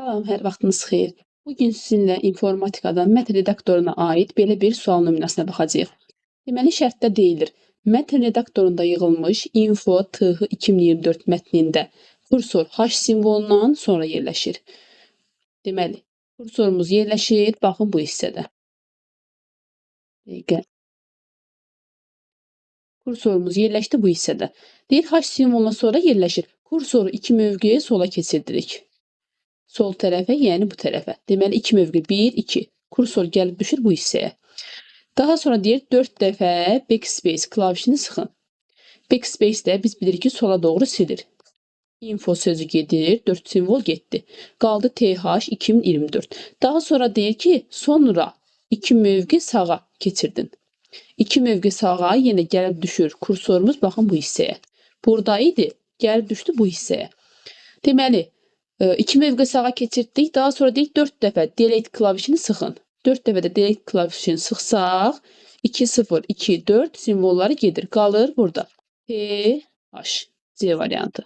Salam, hər vaxtınız xeyir. Bugün sizinlə informatikadan mətn redaktoruna aid belə bir sual nümunəsinə baxacağıq. Deməli, şərtdə deyilir, mətn redaktorunda yığılmış info TH 2024 mətnində kursor H simvolundan sonra yerləşir. Deməli, kursorumuz yerləşir, baxın bu hissədə. Kursorumuz yerləşdi bu hissədə. Deyir, H simvolundan sonra yerləşir. Kursoru iki mövqeyə sola keçirdirik. Sol tərəfə, yəni bu tərəfə. Deməli, 2 mövqe, 1, 2. Kursor gəlib düşür bu hissəyə. Daha sonra deyir, 4 dəfə backspace klavişini sıxın. Backspace də biz bilirik ki, sola doğru silir. Info sözü gedir, 4 simvol getdi. Qaldı TH 2024. Daha sonra deyir ki, sonra 2 mövqe sağa keçirdin. 2 mövqe sağa yenə gəlib düşür. Kursorumuz baxın bu hissəyə. Burada idi, gəlib düşdü bu hissəyə. Deməli, 2 mövqe sağa keçirdik. Daha sonra deyik 4 dəfə delete klavişini sıxın. 4 dəfə də delete klavişini sıxsaq 2, 0, 2, 4 simvolları gedir. Qalır burada. P, H, C variantı.